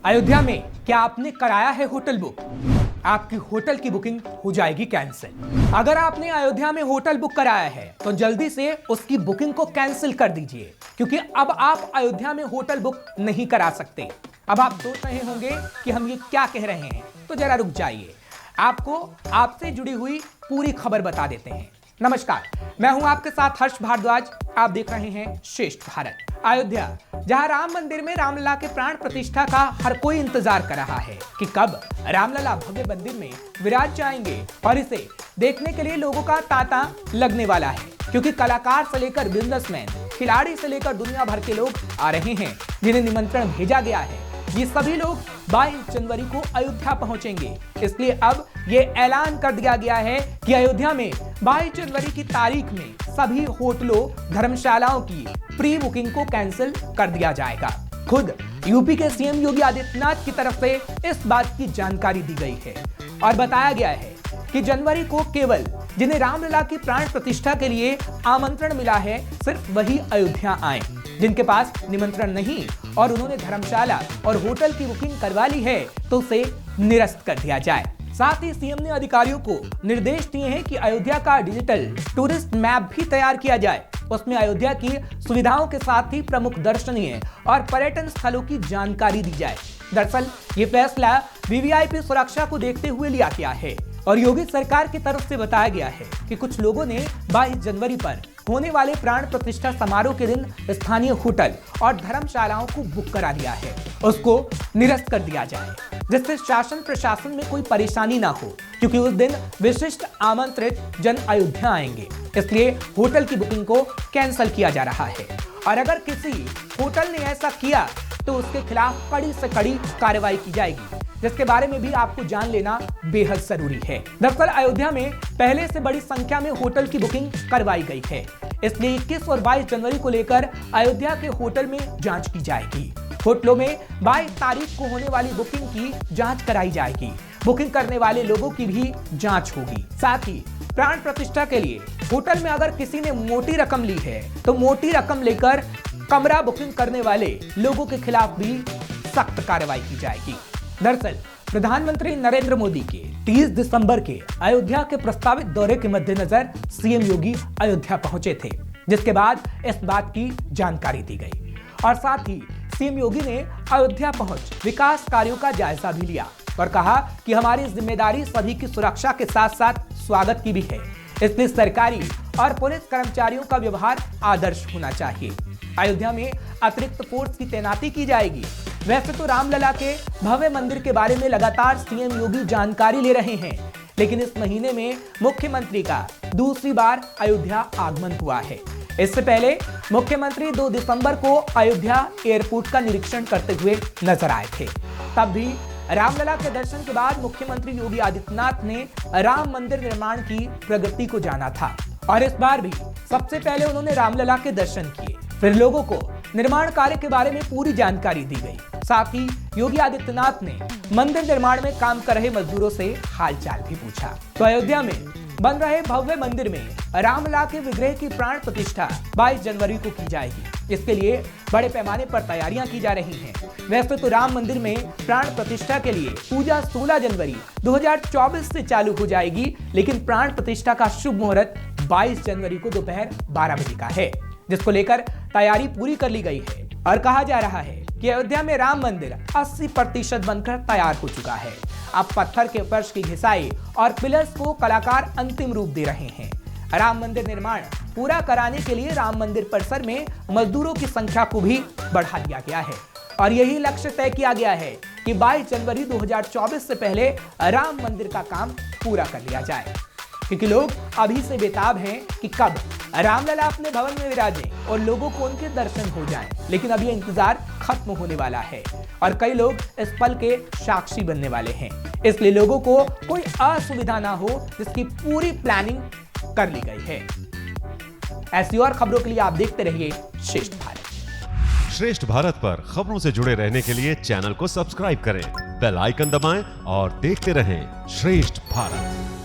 अयोध्या में क्या आपने कराया है होटल बुक? आपकी होटल की बुकिंग हो जाएगी कैंसिल। अगर आपने अयोध्या में होटल बुक कराया है तो जल्दी से उसकी बुकिंग को कैंसिल कर दीजिए, क्योंकि अब आप अयोध्या में होटल बुक नहीं करा सकते। अब आप सोच रहे होंगे कि हम ये क्या कह रहे हैं, तो जरा रुक जाइए, आपको आपसे जुड़ी हुई पूरी खबर बता देते हैं। नमस्कार, मैं हूं आपके साथ हर्ष भारद्वाज। आप देख रहे हैं श्रेष्ठ भारत। अयोध्या, जहां राम मंदिर में रामलला के प्राण प्रतिष्ठा का हर कोई इंतजार कर रहा है कि कब रामलला भव्य मंदिर में विराज जाएंगे, और इसे देखने के लिए लोगों का तांता लगने वाला है, क्योंकि कलाकार से लेकर बिजनेसमैन, खिलाड़ी से लेकर दुनिया भर के लोग आ रहे हैं जिन्हें निमंत्रण भेजा गया है। ये सभी लोग 22 जनवरी को अयोध्या पहुंचेंगे। इसलिए अब ये ऐलान कर दिया गया है कि अयोध्या में 22 जनवरी की तारीख में सभी होटलों, धर्मशालाओं की प्री बुकिंग को कैंसिल कर दिया जाएगा। खुद यूपी के सीएम योगी आदित्यनाथ की तरफ से इस बात की जानकारी दी गई है और बताया गया है कि जनवरी को केवल जिन्हें रामलला की प्राण प्रतिष्ठा के लिए आमंत्रण मिला है, सिर्फ वही अयोध्या आए। जिनके पास निमंत्रण नहीं और उन्होंने धर्मशाला और होटल की बुकिंग करवा ली है, तो उसे निरस्त कर दिया जाए। साथ ही सीएम ने अधिकारियों को निर्देश दिए हैं कि अयोध्या का डिजिटल टूरिस्ट मैप भी तैयार किया जाए। उसमें अयोध्या की सुविधाओं के साथ ही प्रमुख दर्शनीय और पर्यटन स्थलों की जानकारी दी जाए। दरअसल ये फैसला वीवीआईपी सुरक्षा को देखते हुए लिया गया है और योगी सरकार की तरफ से बताया गया है कि कुछ लोगों ने 22 जनवरी पर होने वाले प्राण प्रतिष्ठा समारोह के दिन स्थानीय होटल और धर्मशालाओं को बुक करा लिया है, उसको निरस्त कर दिया जाए, जिससे शासन प्रशासन में कोई परेशानी ना हो, क्योंकि उस दिन विशिष्ट आमंत्रित जन अयोध्या आएंगे। इसलिए होटल की बुकिंग को कैंसिल किया जा रहा है और अगर किसी होटल ने ऐसा किया तो उसके खिलाफ कड़ी से कड़ी कार्रवाई की जाएगी, जिसके बारे में भी आपको जान लेना बेहद जरूरी है। दरअसल अयोध्या में पहले से बड़ी संख्या में होटल की बुकिंग करवाई गई है, इसलिए 21 और 22 जनवरी को लेकर अयोध्या के होटल में जांच की जाएगी। होटलों में 22 तारीख को होने वाली बुकिंग की जांच कराई जाएगी। बुकिंग करने वाले लोगों की भी जांच होगी। साथ ही प्राण प्रतिष्ठा के लिए होटल में अगर किसी ने मोटी रकम ली है, तो मोटी रकम लेकर कमरा बुकिंग करने वाले लोगों के खिलाफ भी सख्त कार्रवाई की जाएगी। दरअसल प्रधानमंत्री नरेंद्र मोदी के 30 दिसंबर के अयोध्या के प्रस्तावित दौरे के मद्देनजर सीएम योगी अयोध्या पहुंचे थे, जिसके बाद इस बात की जानकारी दी गई और साथ ही सीएम योगी ने अयोध्या पहुंच विकास कार्यों का जायजा भी लिया और कहा कि हमारी जिम्मेदारी सभी की सुरक्षा के साथ साथ स्वागत की भी है, इसलिए सरकारी और पुलिस कर्मचारियों का व्यवहार आदर्श होना चाहिए। अयोध्या में अतिरिक्त फोर्स की तैनाती की जाएगी। वैसे तो रामलला के भव्य मंदिर के बारे में लगातार सीएम योगी जानकारी ले रहे हैं, लेकिन इस महीने में मुख्यमंत्री का दूसरी बार अयोध्या आगमन हुआ है। इससे पहले मुख्यमंत्री 2 दिसंबर को अयोध्या एयरपोर्ट का निरीक्षण करते हुए नजर आए थे। तब भी रामलला के दर्शन के बाद मुख्यमंत्री योगी आदित्यनाथ ने राम मंदिर निर्माण की प्रगति को जाना था और इस बार भी सबसे पहले उन्होंने रामलला के दर्शन किए। फिर लोगों को निर्माण कार्य के बारे में पूरी जानकारी दी गई। साथ ही योगी आदित्यनाथ ने मंदिर निर्माण में काम कर रहे मजदूरों से हालचाल भी पूछा। तो अयोध्या में बन रहे भव्य मंदिर में रामलला के विग्रह की प्राण प्रतिष्ठा 22 जनवरी को की जाएगी। इसके लिए बड़े पैमाने पर तैयारियां की जा रही हैं। वैसे तो राम मंदिर में प्राण प्रतिष्ठा के लिए पूजा 16 जनवरी 2024 से चालू हो जाएगी, लेकिन प्राण प्रतिष्ठा का शुभ मुहूर्त 22 जनवरी को दोपहर 12 बजे का है, जिसको लेकर तैयारी पूरी कर ली गई है और कहा जा रहा है कि अयोध्या में राम मंदिर 80% बनकर तैयार हो चुका है। अब पत्थर के फर्श की घिसाई और पिलर्स को कलाकार अंतिम रूप दे रहे हैं। राम मंदिर निर्माण पूरा कराने के लिए राम मंदिर परिसर में मजदूरों की संख्या को भी बढ़ा दिया गया है और यही लक्ष्य तय किया गया है कि 22 जनवरी 2024 से पहले राम मंदिर का काम पूरा कर लिया जाए, क्योंकि लोग अभी से बेताब हैं कि कब रामलला अपने भवन में विराजें और लोगों को उनके दर्शन हो जाएं। लेकिन अब ये इंतजार खत्म होने वाला है और कई लोग इस पल के साक्षी बनने वाले हैं, इसलिए लोगों को कोई असुविधा ना हो, जिसकी पूरी प्लानिंग कर ली गई है। ऐसी और खबरों के लिए आप देखते रहिए श्रेष्ठ भारत। श्रेष्ठ भारत पर खबरों से जुड़े रहने के लिए चैनल को सब्सक्राइब करें, बेल आइकन दबाएं और देखते रहें श्रेष्ठ भारत।